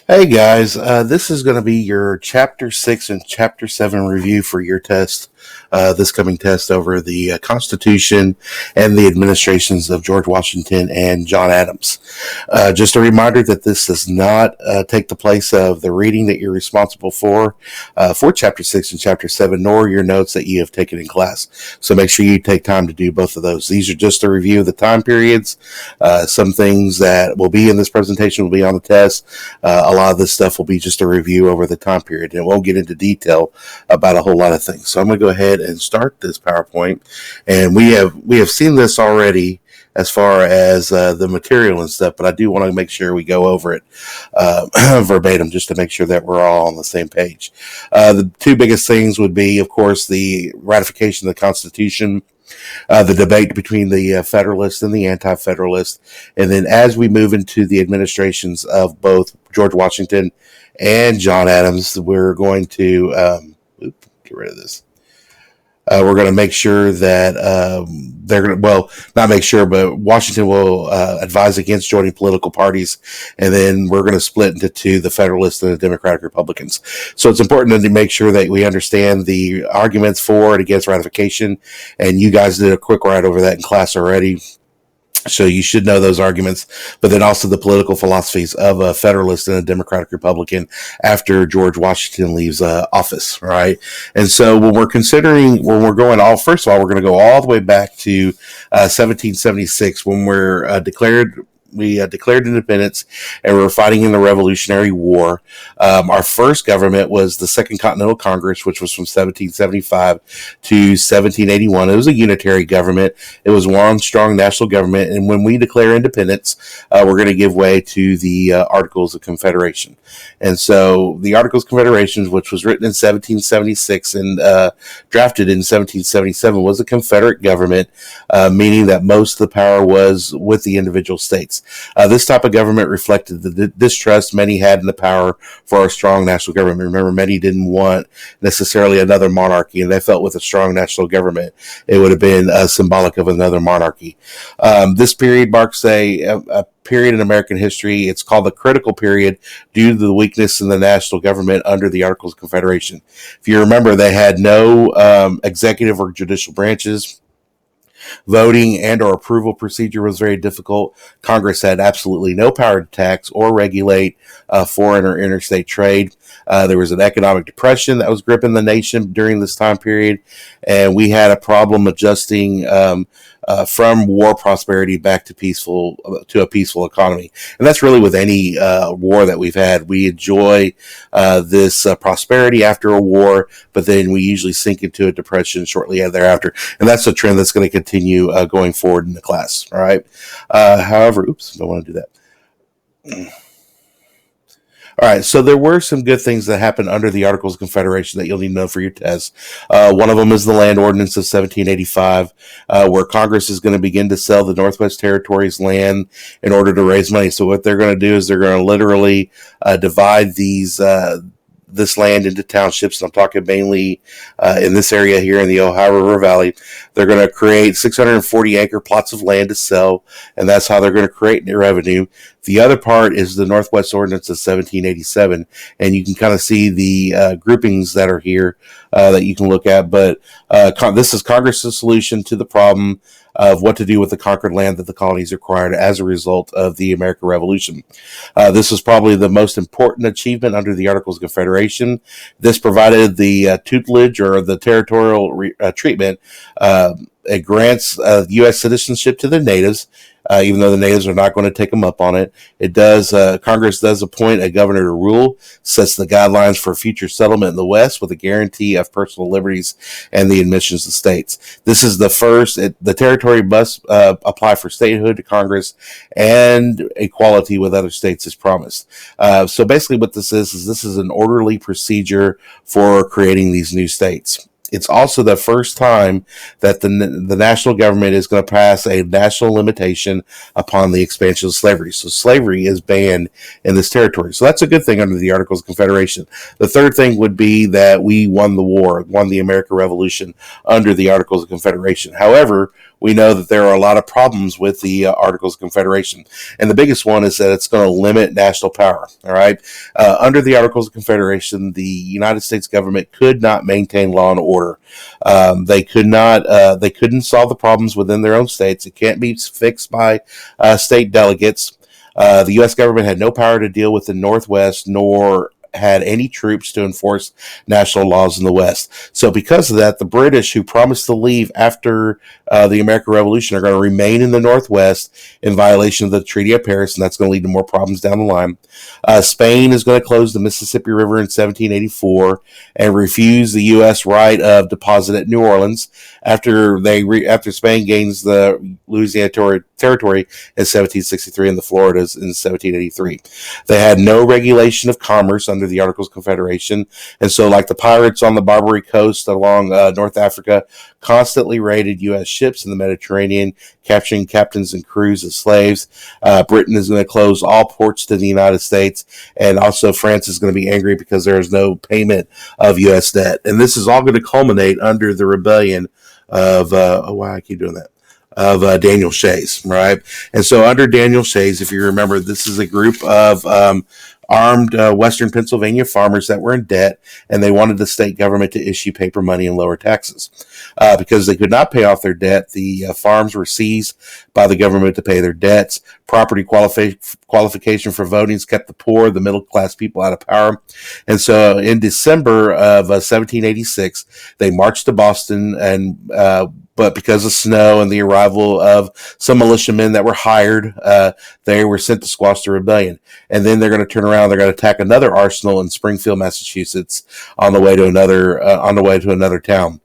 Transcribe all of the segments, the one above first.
Hey guys, this is going to be your Chapter 6 and Chapter 7 review for your test, this coming test over the Constitution and the administrations of George Washington and John Adams. Just a reminder that this does not take the place of the reading that you're responsible for Chapter 6 and Chapter 7, nor your notes that you have taken in class. So make sure you take time to do both of those. These are just a review of the time periods. Some things that will be in this presentation will be on the test. A lot of this stuff will be just a review over the time period, and it won't get into detail about a whole lot of things. So I'm going to go ahead and start this PowerPoint, and we have seen this already as far as the material and stuff, but I do want to make sure we go over it verbatim just to make sure that we're all on the same page. The two biggest things would be, of course, the ratification of the Constitution, the debate between the Federalists and the Anti-Federalists, and then as we move into the administrations of both George Washington and John Adams, we're going to get rid of this. We're going to make sure that they're going to, well, not make sure, but Washington will advise against joining political parties. And then we're going to split into two, the Federalists and the Democratic Republicans. So it's important to make sure that we understand the arguments for and against ratification. And you guys did a quick ride over that in class already. So you should know those arguments, but then also the political philosophies of a Federalist and a Democratic Republican after George Washington leaves office, right? And so when we're going first of all, we're going to go all the way back to 1776 when we declared independence and we were fighting in the Revolutionary War. Our first government was the Second Continental Congress, which was from 1775 to 1781. It was a unitary government. It was one strong national government. And when we declare independence, we're going to give way to the Articles of Confederation. And so the Articles of Confederation, which was written in 1776 and drafted in 1777, was a Confederate government, meaning that most of the power was with the individual states. This type of government reflected the distrust many had in the power for a strong national government. Remember, many didn't want necessarily another monarchy, and they felt with a strong national government, it would have been symbolic of another monarchy. This period marks a period in American history. It's called the critical period due to the weakness in the national government under the Articles of Confederation. If you remember, they had no executive or judicial branches. Voting and or approval procedure was very difficult. Congress had absolutely no power to tax or regulate foreign or interstate trade. There was an economic depression that was gripping the nation during this time period, and we had a problem adjusting from war prosperity back to a peaceful economy. And that's really with any war that we've had. We enjoy this prosperity after a war, but then we usually sink into a depression shortly thereafter. And that's a trend that's going to continue going forward in the class. All right. However, don't want to do that. All right, so there were some good things that happened under the Articles of Confederation that you'll need to know for your test. One of them is the Land Ordinance of 1785, where Congress is going to begin to sell the Northwest Territories land in order to raise money. So what they're going to do is they're going to literally divide this land into townships, and I'm talking mainly in this area here in the Ohio River Valley. They're going to create 640-acre plots of land to sell, and that's how they're going to create new revenue. The other part is the Northwest Ordinance of 1787, and you can kind of see the groupings that are here that you can look at. But this is Congress's solution to the problem of what to do with the conquered land that the colonies acquired as a result of the American Revolution. This was probably the most important achievement under the Articles of Confederation. This provided the tutelage or the territorial treatment. It grants U.S. citizenship to the natives, even though the natives are not going to take them up on it. It does. Congress does appoint a governor to rule, sets the guidelines for future settlement in the West with a guarantee of personal liberties and the admissions of states. This is the first. The territory must apply for statehood to Congress, and equality with other states is promised. So basically what this is an orderly procedure for creating these new states. It's also the first time that the national government is going to pass a national limitation upon the expansion of slavery. So slavery is banned in this territory. So that's a good thing under the Articles of Confederation. The third thing would be that we won the American Revolution under the Articles of Confederation. However, we know that there are a lot of problems with the Articles of Confederation. And the biggest one is that it's going to limit national power. All right. Under the Articles of Confederation, the United States government could not maintain law and order. They couldn't solve the problems within their own states. It can't be fixed by state delegates. The U.S. government had no power to deal with the Northwest, nor had any troops to enforce national laws in the West. So because of that, the British, who promised to leave after the American Revolution, are going to remain in the Northwest in violation of the Treaty of Paris, and that's going to lead to more problems down the line. Spain is going to close the Mississippi River in 1784 and refuse the U.S. right of deposit at New Orleans after Spain gains the Louisiana territory in 1763 and the Floridas in 1783. They had no regulation of commerce under the Articles of Confederation, and so like the pirates on the Barbary Coast along North Africa constantly raided U.S. ships in the Mediterranean, capturing captains and crews as slaves. Britain is going to close all ports to the United States, and also France is going to be angry because there is no payment of U.S. debt. And this is all going to culminate under the rebellion of Daniel Shays, right? And so under Daniel Shays, if you remember, this is a group of armed Western Pennsylvania farmers that were in debt, and they wanted the state government to issue paper money and lower taxes. Because they could not pay off their debt, the farms were seized by the government to pay their debts. Property qualification for voting kept the poor, the middle class people out of power. And so in December of 1786, they marched to Boston, and but because of snow and the arrival of some militiamen that were hired, they were sent to squash the rebellion. And then they're going to turn around. They're going to attack another arsenal in Springfield, Massachusetts, on the way to another town.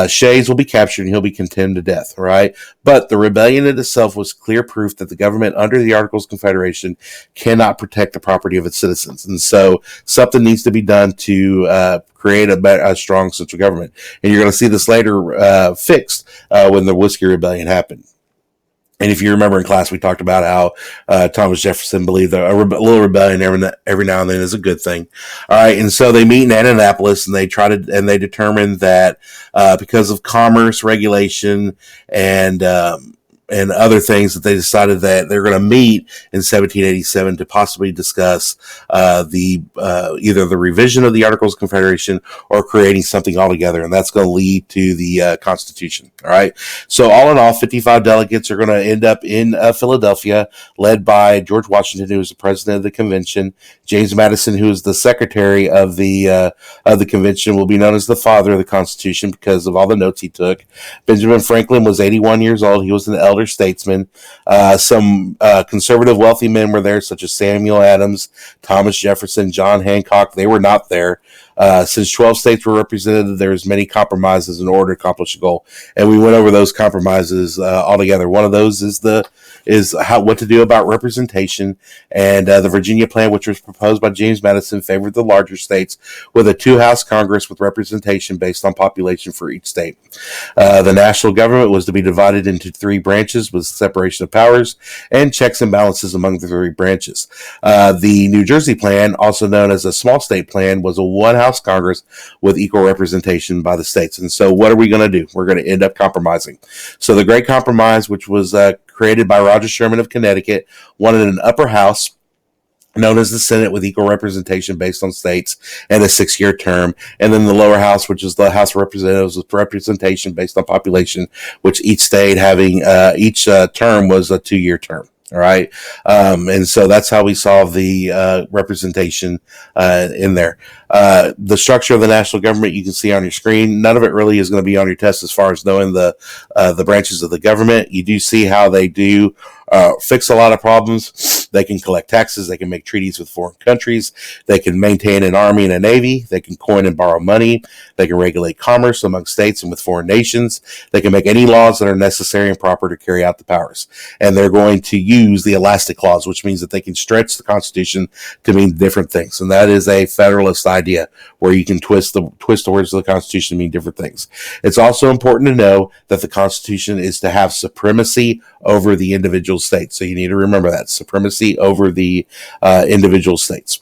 Shays will be captured and he'll be condemned to death. Right, but the rebellion in itself was clear proof that the government, under the Articles of Confederation, cannot protect the property of its citizens, and so something needs to be done to create a strong central government. And you're going to see this later fixed when the Whiskey Rebellion happened. And if you remember in class, we talked about how Thomas Jefferson believed that a little rebellion every now and then is a good thing. All right, and so they meet in Annapolis, and they determined that because of commerce regulation and other things, that they decided that they're going to meet in 1787 to possibly discuss either the revision of the Articles of Confederation or creating something altogether, and that's going to lead to the Constitution. All right. So all in all, 55 delegates are going to end up in Philadelphia, led by George Washington, who was the president of the convention. James Madison, who is the secretary of the convention, will be known as the father of the Constitution because of all the notes he took. Benjamin Franklin was 81 years old. He was an elder statesman. Some conservative wealthy men were there, such as Samuel Adams, Thomas Jefferson, John Hancock. They were not there. Since 12 states were represented, there's many compromises in order to accomplish a goal, and we went over those compromises all together. One of those is what to do about representation, and the Virginia Plan, which was proposed by James Madison, favored the larger states with a two-house Congress with representation based on population for each state. The national government was to be divided into three branches with separation of powers and checks and balances among the three branches. The New Jersey Plan, also known as a small state plan, was a one-house Congress with equal representation by the states. And so what are we going to do? We're going to end up compromising. So the Great Compromise, which was created by Roger Sherman of Connecticut, wanted an upper house known as the Senate with equal representation based on states and a 6-year term. And then the lower house, which is the House of Representatives with representation based on population, which each state having each term was a 2-year term. All right. And so that's how we solve the representation in there. The structure of the national government you can see on your screen. None of it really is going to be on your test as far as knowing the branches of the government. You do see how they do fix a lot of problems. They can collect taxes. They can make treaties with foreign countries. They can maintain an army and a navy. They can coin and borrow money. They can regulate commerce among states and with foreign nations. They can make any laws that are necessary and proper to carry out the powers. And they're going to use the elastic clause, which means that they can stretch the Constitution to mean different things. And that is a federalist idea where you can twist the words of the Constitution to mean different things. It's also important to know that the Constitution is to have supremacy over the individual states. So you need to remember that supremacy over the individual states.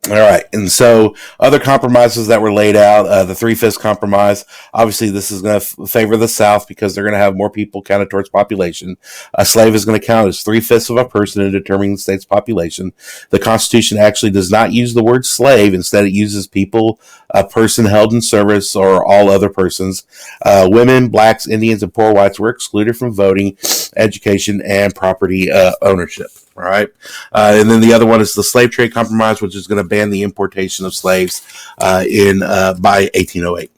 All right. And so other compromises that were laid out, the 3/5 compromise, obviously this is going to favor the South because they're going to have more people counted towards population. A slave is going to count as 3/5 of a person in determining the state's population. The Constitution actually does not use the word slave. Instead, it uses people, a person held in service, or all other persons. Women, blacks, Indians, and poor whites were excluded from voting, education, and property ownership. All right. And then the other one is the Slave Trade Compromise, which is going to ban the importation of slaves by 1808.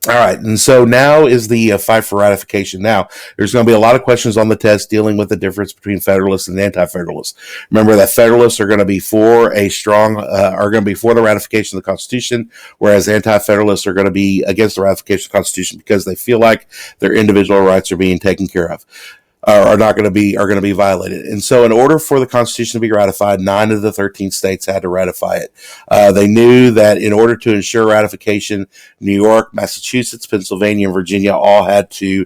All right, and so now is the fight for ratification. Now, there's going to be a lot of questions on the test dealing with the difference between Federalists and Anti-Federalists. Remember that Federalists are going to be for the ratification of the Constitution, whereas Anti-Federalists are going to be against the ratification of the Constitution because they feel like their individual rights are being taken care of. Are going to be violated. And so in order for the Constitution to be ratified, 9 of the 13 states had to ratify it. They knew that in order to ensure ratification, New York, Massachusetts, Pennsylvania, and Virginia all had to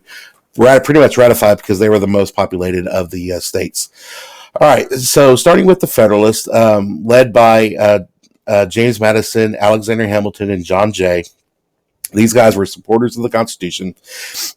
pretty much ratify it because they were the most populated of the states. All right, so starting with the Federalists, led by James Madison, Alexander Hamilton, and John Jay. These guys were supporters of the Constitution.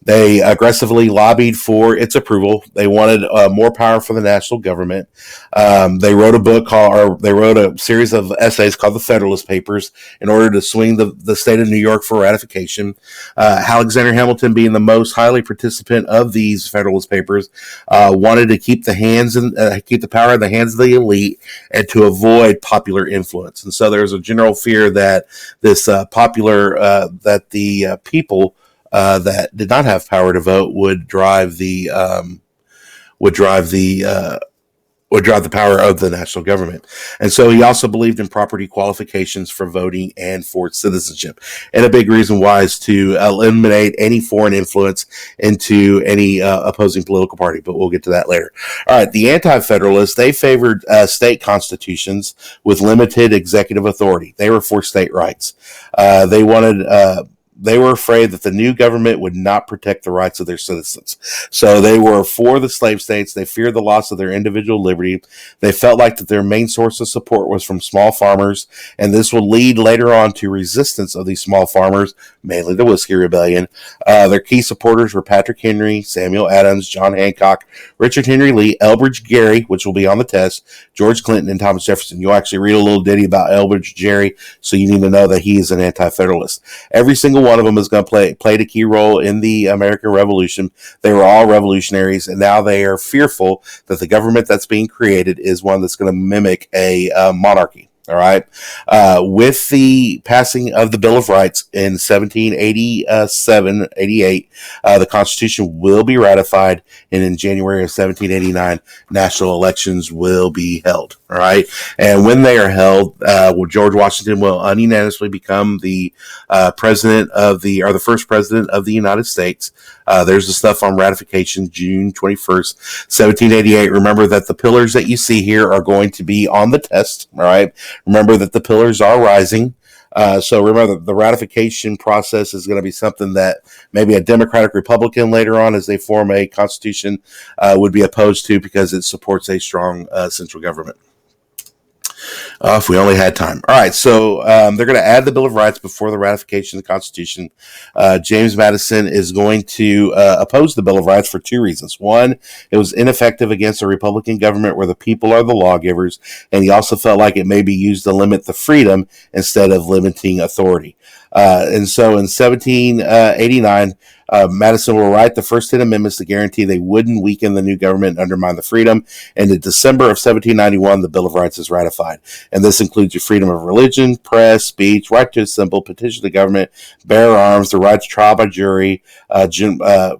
They aggressively lobbied for its approval. They wanted more power for the national government. They wrote a series of essays called the Federalist Papers in order to swing the state of New York for ratification. Alexander Hamilton, being the most highly participant of these Federalist Papers, wanted to keep the power in the hands of the elite and to avoid popular influence. And so there was a general fear that this the people that did not have power to vote would drive the power of the national government. And so he also believed in property qualifications for voting and for citizenship. And a big reason why is to eliminate any foreign influence into any opposing political party, but we'll get to that later. All right, the Anti-Federalists, they favored state constitutions with limited executive authority. They were for state rights. They were afraid that the new government would not protect the rights of their citizens. So they were for the slave states. They feared the loss of their individual liberty. They felt like that their main source of support was from small farmers, and this would lead later on to resistance of these small farmers, mainly the Whiskey Rebellion. Their key supporters were Patrick Henry, Samuel Adams, John Hancock, Richard Henry Lee, Elbridge Gerry, which will be on the test, George Clinton, and Thomas Jefferson. You'll actually read a little ditty about Elbridge Gerry, so you need to know that he is an anti-federalist. Every single one of them is going to played a key role in the American Revolution. They were all revolutionaries, and now they are fearful that the government that's being created is one that's going to mimic a monarchy. All right. With the passing of the Bill of Rights in 1788, the Constitution will be ratified, and in January of 1789, national elections will be held. All right. And when they are held, George Washington will unanimously become the first president of the United States. There's the stuff on ratification, June 21st, 1788. Remember that the pillars that you see here are going to be on the test. All right. Remember that the pillars are rising. So remember, the ratification process is going to be something that maybe a Democratic Republican later on, as they form a constitution, would be opposed to because it supports a strong central government. If we only had time. All right, so they're going to add the Bill of Rights before the ratification of the Constitution. James Madison is going to oppose the Bill of Rights for two reasons. One, it was ineffective against a Republican government where the people are the lawgivers, and he also felt like it may be used to limit the freedom instead of limiting authority. And so in 1789, Madison will write the first 10 amendments to guarantee they wouldn't weaken the new government and undermine the freedom. And in December of 1791, the Bill of Rights is ratified. And this includes your freedom of religion, press, speech, right to assemble, petition the government, bear arms, the right to trial by jury,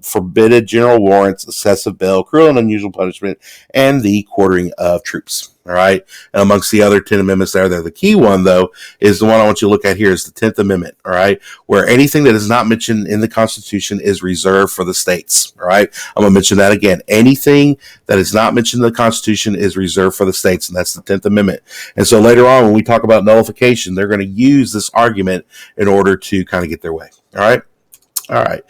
forbidden general warrants, excessive bail, cruel and unusual punishment, and the quartering of troops. All right. And amongst the other 10 amendments there, the key one, though, is the one I want you to look at here is the 10th Amendment. All right. Where anything that is not mentioned in the Constitution is reserved for the states. All right. I'm going to mention that again. Anything that is not mentioned in the Constitution is reserved for the states. And that's the 10th Amendment. And so later on, when we talk about nullification, they're going to use this argument in order to kind of get their way. All right. All right.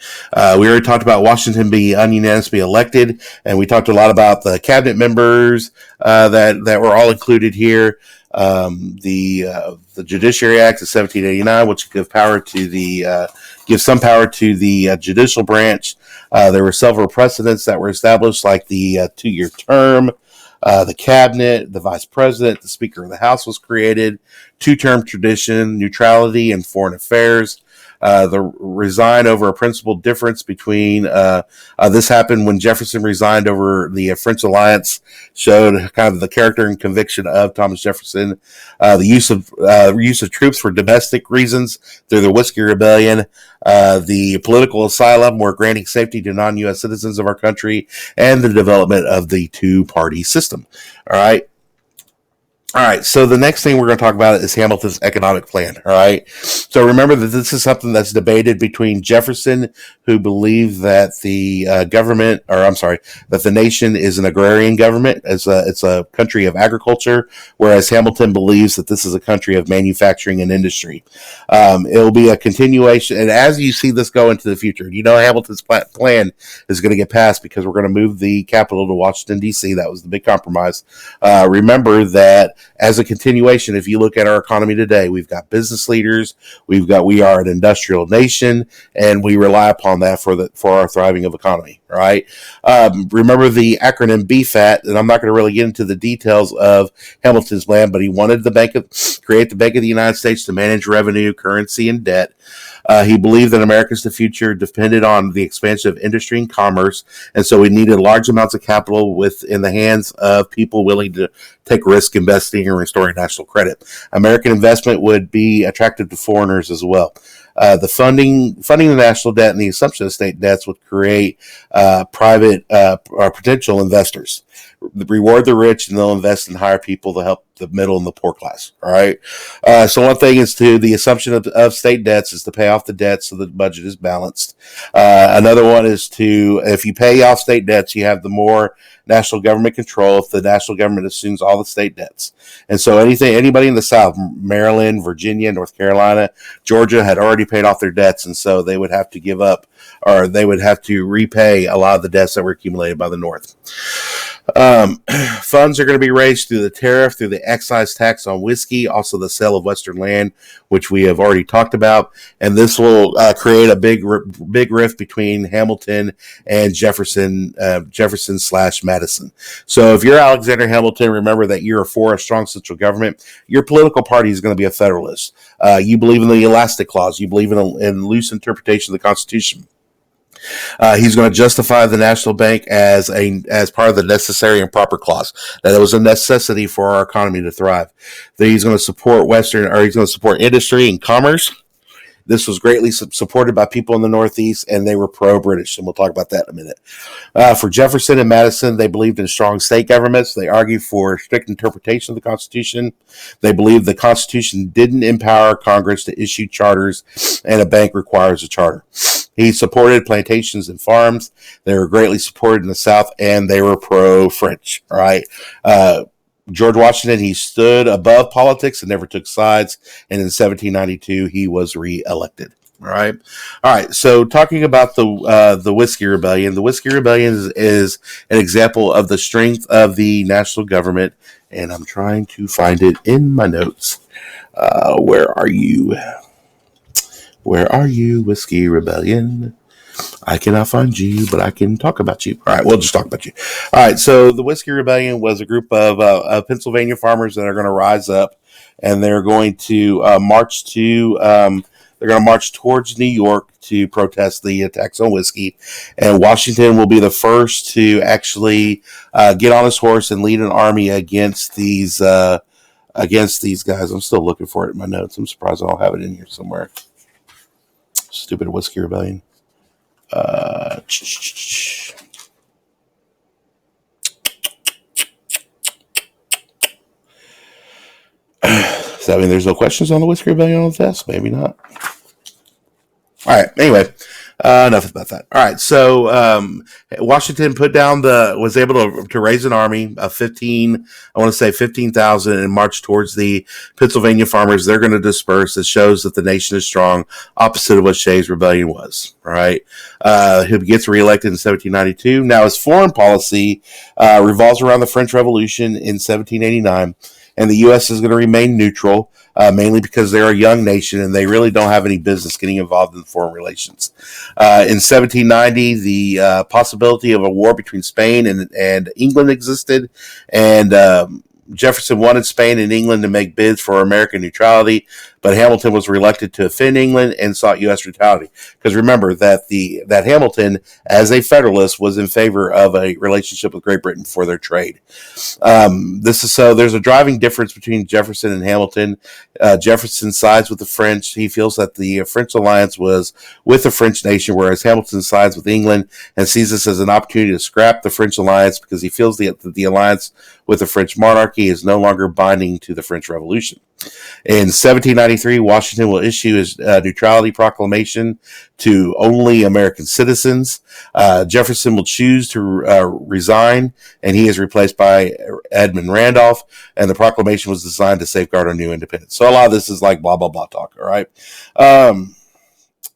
We already talked about Washington being unanimously elected, and we talked a lot about the cabinet members that were all included here. The Judiciary Act of 1789, which gives some power to the judicial branch. There were several precedents that were established, like the 2-year term. The cabinet, the vice president, the speaker of the house was created, 2-term tradition, neutrality, and foreign affairs. The resign over a principal difference between this happened when Jefferson resigned over the French alliance, showed kind of the character and conviction of Thomas Jefferson. The use of troops for domestic reasons through the Whiskey Rebellion, the political asylum, where granting safety to non-U.S. citizens of our country, and the development of the two-party system. All right. All right, so the next thing we're going to talk about is Hamilton's economic plan. All right, so remember that this is something that's debated between Jefferson, who believed that that the nation is an agrarian government, it's a country of agriculture, whereas Hamilton believes that this is a country of manufacturing and industry. It'll be a continuation, and as you see this go into the future, Hamilton's plan is going to get passed because we're going to move the capital to Washington, D.C. That was the big compromise. Remember that as a continuation, if you look at our economy today, we've got business leaders, we are an industrial nation, and we rely upon that for our thriving of economy, right? Remember the acronym BFAT, and I'm not going to really get into the details of Hamilton's plan, but he wanted create the Bank of the United States to manage revenue, currency, and debt. He believed that America's future depended on the expansion of industry and commerce, and so we needed large amounts of capital in the hands of people willing to take risk investing and restoring national credit. American investment would be attractive to foreigners as well. The funding the national debt and the assumption of state debts would create private or potential investors. Reward the rich, and they'll invest in hire people to help the middle and the poor class. All right. So one thing is the assumption of state debts is to pay off the debt so the budget is balanced. Another one is if you pay off state debts, you have the more national government control if the national government assumes all the state debts. And so anybody in the South, Maryland, Virginia, North Carolina, Georgia, had already paid off their debts, and so they would have to give up, or they would have to repay a lot of the debts that were accumulated by the North. Funds are going to be raised through the tariff, through the excise tax on whiskey, also the sale of Western land, which we have already talked about, and this will create a big rift between Hamilton and Jefferson/Madison. So if you're Alexander Hamilton, remember that you're for a strong central government. Your political party is going to be a federalist. You believe in the elastic clause. You believe in loose interpretation of the Constitution. He's going to justify the national bank as part of the necessary and proper clause, that it was a necessity for our economy to thrive. That he's going to support industry and commerce. This was greatly supported by people in the Northeast, and they were pro-British, and we'll talk about that in a minute. For Jefferson and Madison, they believed in strong state governments. They argued for strict interpretation of the Constitution. They believed the Constitution didn't empower Congress to issue charters, and a bank requires a charter. He supported plantations and farms. They were greatly supported in the South, and they were pro-French. All right. George Washington, he stood above politics and never took sides. And in 1792, he was reelected. All right. So talking about the Whiskey Rebellion, the Whiskey Rebellion is an example of the strength of the national government. And I'm trying to find it in my notes. Where are you? Where are you, Whiskey Rebellion? I cannot find you, but I can talk about you. All right, we'll just talk about you. All right, so the Whiskey Rebellion was a group of Pennsylvania farmers that are going to rise up, and they're going to march towards New York to protest the tax on whiskey. And Washington will be the first to actually get on his horse and lead an army against these guys. I'm still looking for it in my notes. I'm surprised I don't have it in here somewhere. Stupid Whiskey Rebellion. Does that mean there's no questions on the Whiskey Rebellion on the test? Maybe not. All right. Anyway, enough about that. All right. So Washington was able to raise an army of 15,000 and march towards the Pennsylvania farmers. They're going to disperse. It shows that the nation is strong, opposite of what Shays' Rebellion was. All right. Who gets reelected in 1792. Now his foreign policy revolves around the French Revolution in 1789. and the U.S. is going to remain neutral, mainly because they're a young nation and they really don't have any business getting involved in foreign relations. In 1790, the possibility of a war between Spain and England existed, and Jefferson wanted Spain and England to make bids for American neutrality, but Hamilton was reluctant to offend England and sought U.S. neutrality. Because remember that Hamilton, as a Federalist, was in favor of a relationship with Great Britain for their trade. There's a driving difference between Jefferson and Hamilton. Jefferson sides with the French. He feels that the French alliance was with the French nation, whereas Hamilton sides with England and sees this as an opportunity to scrap the French alliance because he feels that the alliance with the French monarchy is no longer binding to the French Revolution. In 1793, Washington will issue his neutrality proclamation to only American citizens. Jefferson will choose to resign, and he is replaced by Edmund Randolph, and the proclamation was designed to safeguard our new independence. So a lot of this is like blah, blah, blah talk, all right?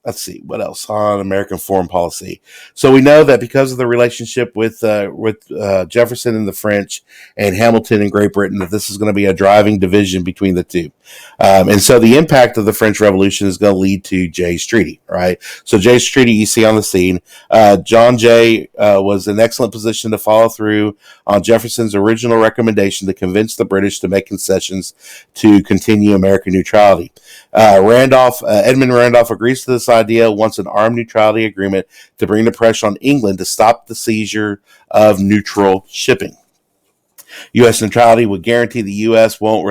Let's see what else on American foreign policy. So we know that because of the relationship with Jefferson and the French and Hamilton and Great Britain, that this is going to be a driving division between the two. And so the impact of the French Revolution is going to lead to Jay's Treaty, right? So Jay's Treaty you see on the scene. John Jay was in excellent position to follow through on Jefferson's original recommendation to convince the British to make concessions to continue American neutrality. Edmund Randolph agrees to this idea, wants an armed neutrality agreement to bring the pressure on England to stop the seizure of neutral shipping. U.S. neutrality would guarantee the U.S. won't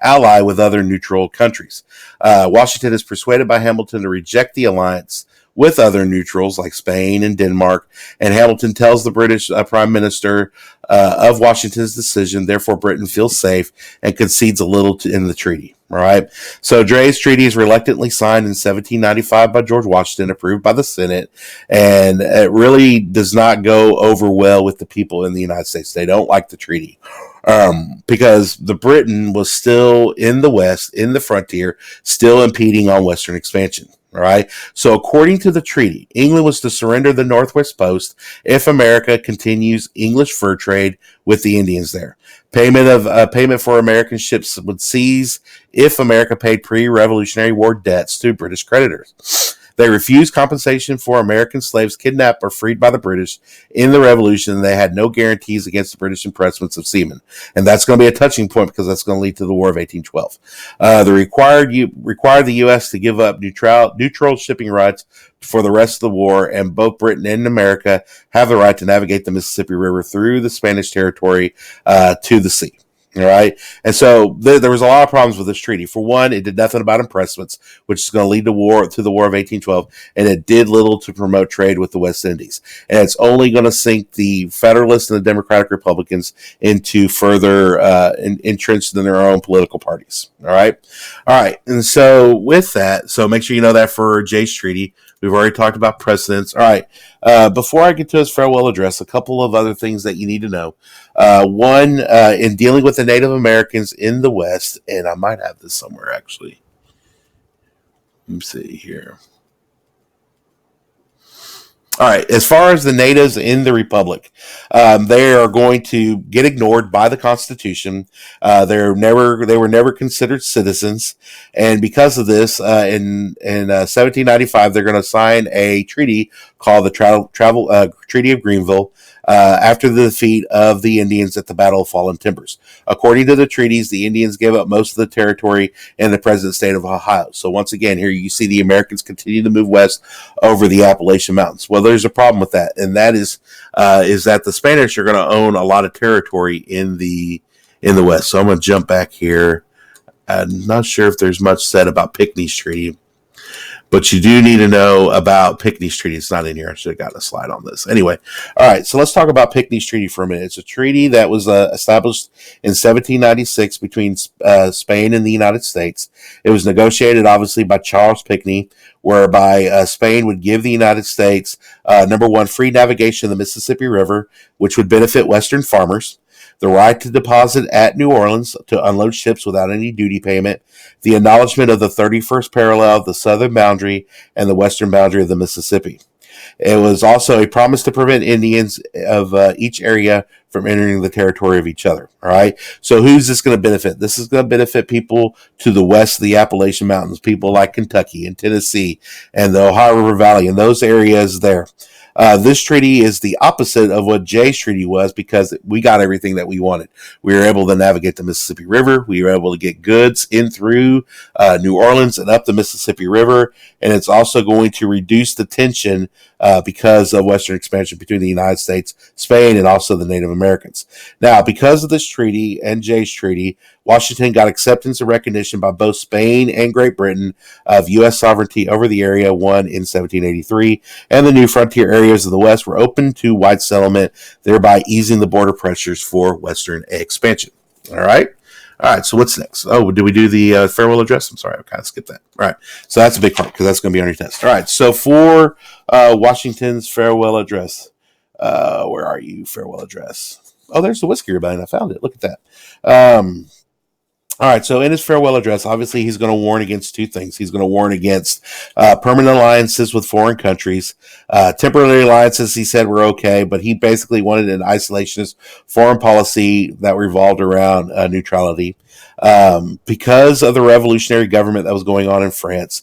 ally with other neutral countries. Washington is persuaded by Hamilton to reject the alliance with other neutrals like Spain and Denmark, and Hamilton tells the British Prime Minister of Washington's decision. Therefore, Britain feels safe and concedes a little in the treaty. All right. So Jay's Treaty is reluctantly signed in 1795 by George Washington, approved by the Senate, and it really does not go over well with the people in the United States. They don't like the treaty because the Britain was still in the West, in the frontier, still impeding on Western expansion. All right. So according to the treaty, England was to surrender the Northwest Post if America continues English fur trade with the Indians there. Payment for American ships would cease if America paid pre-Revolutionary War debts to British creditors. They refused compensation for American slaves kidnapped or freed by the British in the Revolution, and they had no guarantees against the British impressments of seamen. And that's going to be a touching point because that's going to lead to the War of 1812. They required the U.S. to give up neutral shipping rights for the rest of the war, and both Britain and America have the right to navigate the Mississippi River through the Spanish territory to the sea. All right. And so there was a lot of problems with this treaty. For one, it did nothing about impressments, which is going to lead to the War of 1812. And it did little to promote trade with the West Indies. And it's only going to sink the Federalists and the Democratic Republicans into further entrenched in their own political parties. All right. All right. And so with that, so make sure you know that for Jay's Treaty. We've already talked about precedents. All right. Before I get to his farewell address, a couple of other things that you need to know. One, in dealing with the Native Americans in the West, and I might have this somewhere actually. Let me see here. All right. As far as the natives in the Republic, they are going to get ignored by the Constitution. They were never considered citizens, and because of this, in 1795, they're going to sign a treaty called the Treaty of Greenville. After the defeat of the Indians at the Battle of Fallen Timbers. According to the treaties, the Indians gave up most of the territory in the present state of Ohio. So once again, here you see the Americans continue to move west over the Appalachian Mountains. Well, there's a problem with that, and that is that the Spanish are going to own a lot of territory in the West. So I'm going to jump back here. I'm not sure if there's much said about Pinckney's Treaty. But you do need to know about Pinckney's Treaty. It's not in here. I should have gotten a slide on this. Anyway, all right, so let's talk about Pinckney's Treaty for a minute. It's a treaty that was established in 1796 between Spain and the United States. It was negotiated, obviously, by Charles Pinckney, whereby Spain would give the United States, number one, free navigation of the Mississippi River, which would benefit Western farmers. The right to deposit at New Orleans to unload ships without any duty payment, the acknowledgement of the 31st parallel of the southern boundary and the western boundary of the Mississippi. It was also a promise to prevent Indians of each area from entering the territory of each other. All right. So who's this going to benefit? This is going to benefit people to the west of the Appalachian Mountains, people like Kentucky and Tennessee and the Ohio River Valley and those areas there. This treaty is the opposite of what Jay's treaty was because we got everything that we wanted. We were able to navigate the Mississippi River. We were able to get goods in through New Orleans and up the Mississippi River. And it's also going to reduce the tension because of Western expansion between the United States, Spain, and also the Native Americans. Now, because of this treaty and Jay's treaty, Washington got acceptance and recognition by both Spain and Great Britain of U.S. sovereignty over the area won in 1783, and the new frontier areas of the West were open to white settlement, thereby easing the border pressures for Western expansion. All right. All right, so what's next? Oh, did we do the farewell address? I'm sorry, I kind of skipped that. All right, so that's a big part because that's going to be on your test. All right, so for Washington's farewell address, where are you? Farewell address. Oh, there's the Whiskey Rebellion. I found it. Look at that. All right, so in his farewell address, obviously he's going to warn against two things. He's going to warn against permanent alliances with foreign countries. Temporary alliances, he said, were okay, but he basically wanted an isolationist foreign policy that revolved around neutrality. Because of the revolutionary government that was going on in France,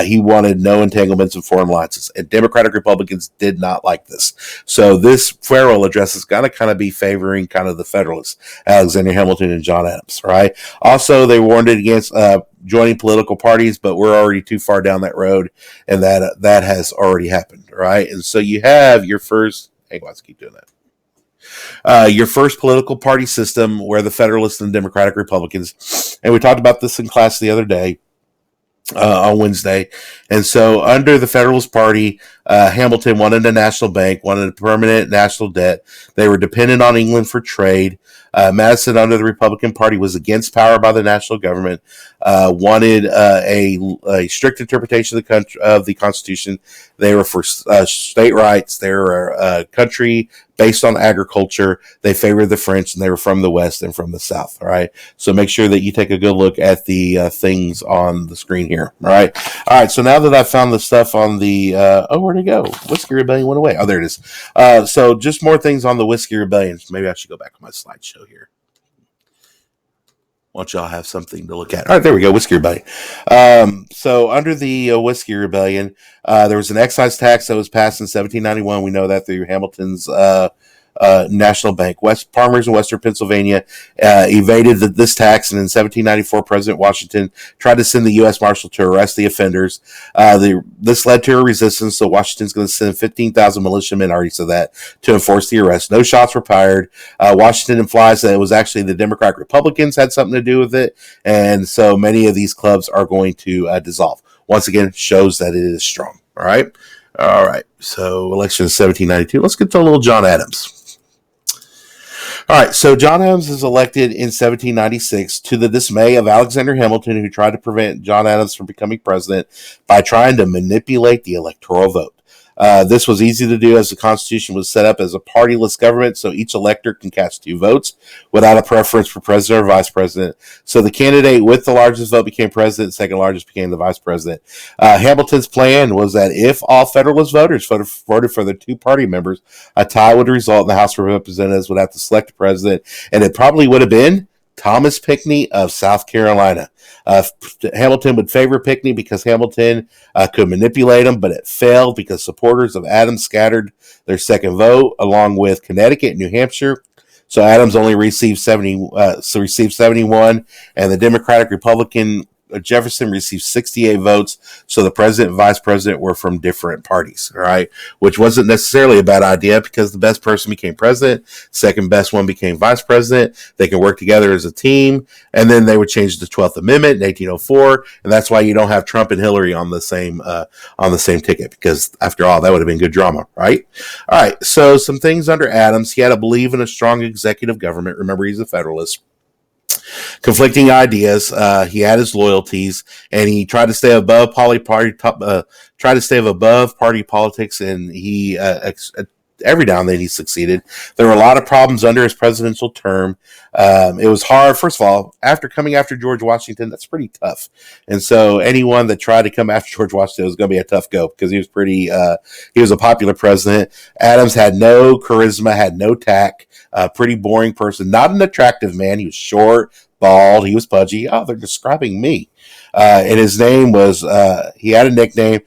he wanted no entanglements in foreign alliances, and Democratic Republicans did not like this. So this farewell address is going to kind of be favoring kind of the Federalists, Alexander Hamilton and John Adams, right? Also, they warned against joining political parties, but we're already too far down that road, and that has already happened, right? And so you have your first. Hey, let's keep doing that. Your first political party system where the Federalists and Democratic Republicans, and we talked about this in class the other day on Wednesday. And so under the Federalist Party, Hamilton wanted a national bank, wanted a permanent national debt. They were dependent on England for trade. Madison, under the Republican Party, was against power by the national government, wanted a strict interpretation of the Constitution. They were for state rights. They were a country based on agriculture. They favored the French, and they were from the West and from the South. All right. So make sure that you take a good look at the things on the screen here. All right. All right. So now that I've found the stuff on the, where'd it go? Whiskey Rebellion went away. Oh, there it is. So just more things on the Whiskey Rebellion. Maybe I should go back to my slideshow here. Want y'all have something to look at. All right, there we go. Whiskey Rebellion. So under the Whiskey Rebellion, there was an excise tax that was passed in 1791. We know that through Hamilton's National Bank. Farmers in Western Pennsylvania evaded this tax, and in 1794, President Washington tried to send the U.S. Marshal to arrest the offenders. This led to a resistance, so Washington's going to send 15,000 militiamen, I already said that, to enforce the arrest. No shots were fired. Washington implies that it was actually the Democratic Republicans had something to do with it, and so many of these clubs are going to dissolve. Once again, shows that it is strong. All right? All right, so election of 1792. Let's get to a little John Adams. All right, so John Adams is elected in 1796 to the dismay of Alexander Hamilton, who tried to prevent John Adams from becoming president by trying to manipulate the electoral vote. This was easy to do as the Constitution was set up as a partyless government, so each elector can cast 2 votes without a preference for president or vice president. So the candidate with the largest vote became president, second largest became the vice president. Hamilton's plan was that if all Federalist voters voted for the 2 party members, a tie would result and the House of Representatives would have to select a president, and it probably would have been Thomas Pinckney of South Carolina. Hamilton would favor Pinckney because Hamilton could manipulate him, but it failed because supporters of Adams scattered their second vote along with Connecticut and New Hampshire. So Adams only received 71, and the Democratic Republican Jefferson received 68 votes, so the president and vice president were from different parties, all right, which wasn't necessarily a bad idea because the best person became president, second best one became vice president. They can work together as a team, and then they would change the 12th Amendment in 1804, and that's why you don't have Trump and Hillary on the same ticket, because after all, that would have been good drama, right? All right, so some things under Adams. He had to believe in a strong executive government. Remember, he's a Federalist. Conflicting ideas. He had his loyalties, and he tried to stay above party politics, and he every now and then he succeeded. There were a lot of problems under his presidential term. It was hard. First of all, after coming after George Washington, that's pretty tough. And so anyone that tried to come after George Washington was going to be a tough go because he was he was a popular president. Adams had no charisma, had no tact, pretty boring person, not an attractive man. He was short, bald, he was pudgy. Oh, they're describing me. And his name was, he had a nickname,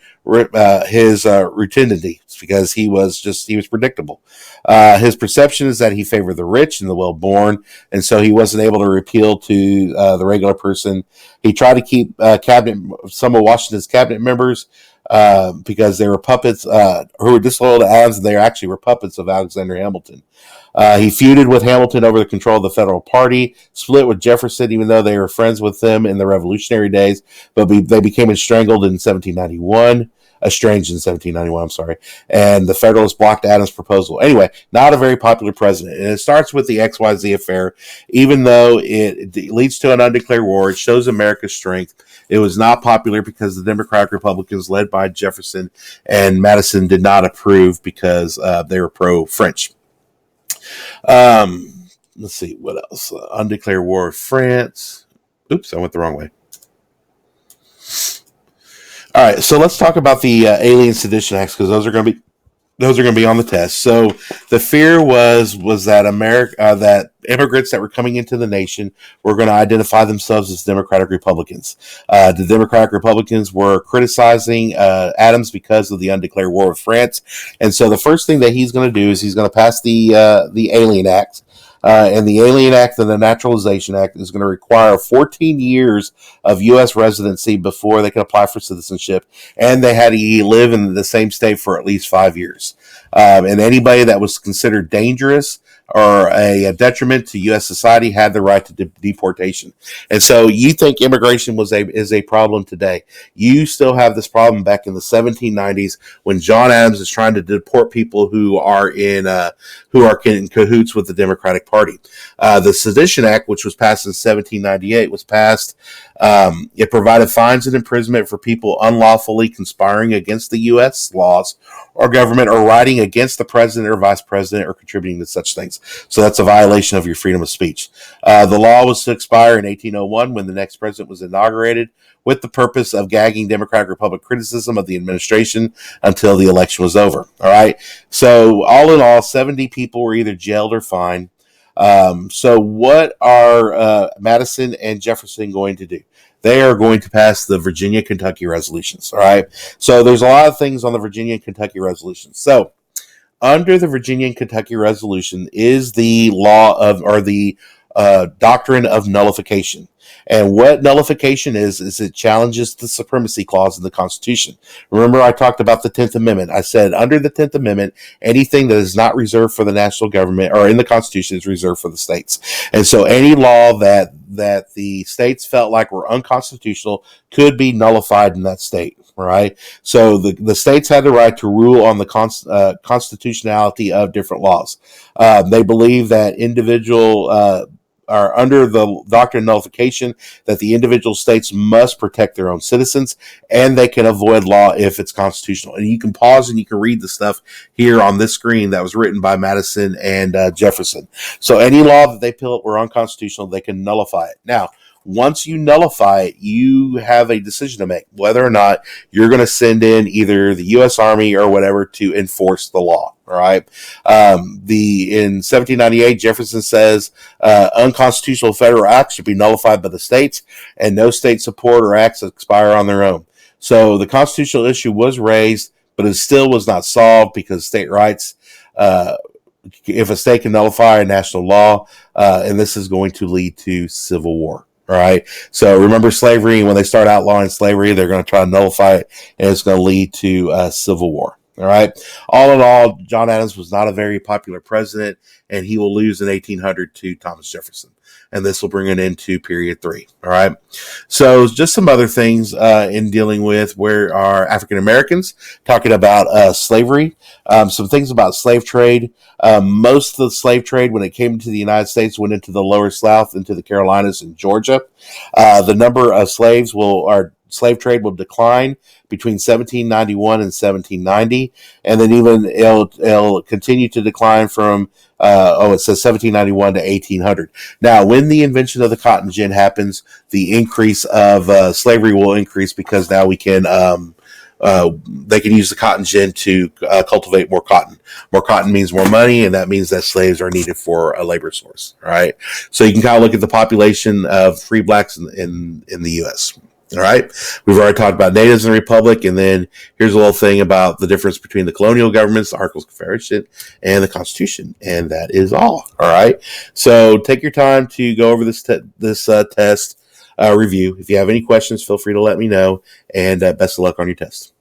his rotundity, because he was predictable. His perception is that he favored the rich and the well-born, and so he wasn't able to appeal to the regular person. He tried to keep some of Washington's cabinet members because they were puppets who were disloyal to Adams, and they actually were puppets of Alexander Hamilton. He feuded with Hamilton over the control of the federal party, split with Jefferson, even though they were friends with them in the Revolutionary days, but they became estranged in 1791, I'm sorry, and the Federalists blocked Adams' proposal. Anyway, not a very popular president, and it starts with the XYZ affair. Even though it leads to an undeclared war, it shows America's strength. It was not popular because the Democratic Republicans, led by Jefferson and Madison, did not approve because they were pro-French. Let's see what else. Undeclared war of France. Oops, I went the wrong way. All right, so let's talk about the Alien Sedition Acts because those are going to be on the test. So the fear was that that immigrants that were coming into the nation were going to identify themselves as Democratic Republicans. The Democratic Republicans were criticizing Adams because of the undeclared war with France, and so the first thing that he's going to do is he's going to pass the Alien Act. And the Alien Act and the Naturalization Act is going to require 14 years of U.S. residency before they can apply for citizenship, and they had to live in the same state for at least 5 years. And anybody that was considered dangerous or a detriment to U.S. society had the right to deportation. And so you think immigration is a problem today. You still have this problem back in the 1790s when John Adams is trying to deport people who are in cahoots with the Democratic Party. The Sedition Act, which was passed in 1798, was passed. It provided fines and imprisonment for people unlawfully conspiring against the U.S. laws or government or writing against the president or vice president or contributing to such things. So that's a violation of your freedom of speech. The law was to expire in 1801 when the next president was inaugurated with the purpose of gagging Democratic Republican criticism of the administration until the election was over. All right. So all in all, 70 people were either jailed or fined. So what are Madison and Jefferson going to do? They are going to pass the Virginia-Kentucky resolutions. All right. So there's a lot of things on the Virginia and Kentucky resolutions. So under the Virginia and Kentucky resolution is the doctrine of nullification. And what nullification is it challenges the supremacy clause in the Constitution. Remember, I talked about the 10th Amendment. I said under the 10th Amendment, anything that is not reserved for the national government or in the Constitution is reserved for the states. And so any law that the states felt like were unconstitutional could be nullified in that state. Right. So the states had the right to rule on the constitutionality of different laws. They believe that individual are under the doctrine of nullification that the individual states must protect their own citizens and they can avoid law if it's constitutional. And you can pause and you can read the stuff here on this screen that was written by Madison and Jefferson. So any law that they feel were unconstitutional, they can nullify it. Now, once you nullify it, you have a decision to make whether or not you're going to send in either the U.S. Army or whatever to enforce the law. All right. In 1798, Jefferson says unconstitutional federal acts should be nullified by the states, and no state support or acts expire on their own. So the constitutional issue was raised, but it still was not solved because state rights. If a state can nullify a national law, and this is going to lead to civil war. All right. So remember slavery. When they start outlawing slavery, they're going to try to nullify it, and it's going to lead to civil war. All right. All in all, John Adams was not a very popular president, and he will lose in 1800 to Thomas Jefferson. And this will bring it into period 3. All right. So just some other things in dealing with where are African Americans, talking about slavery, some things about slave trade. Most of the slave trade, when it came to the United States, went into the lower South, into the Carolinas and Georgia. The number of slaves slave trade will decline between 1791 and 1790, and then even it'll continue to decline from it says 1791 to 1800. Now, when the invention of the cotton gin happens, the increase of slavery will increase because now we can they can use the cotton gin to cultivate more cotton. More cotton means more money, and that means that slaves are needed for a labor source. All right, so you can kind of look at the population of free blacks in the U.S. All right, we've already talked about natives in the Republic, and then here's a little thing about the difference between the colonial governments, the Articles of Confederation, and the Constitution, and that is all. All right, so take your time to go over this test review. If you have any questions, feel free to let me know, and best of luck on your test.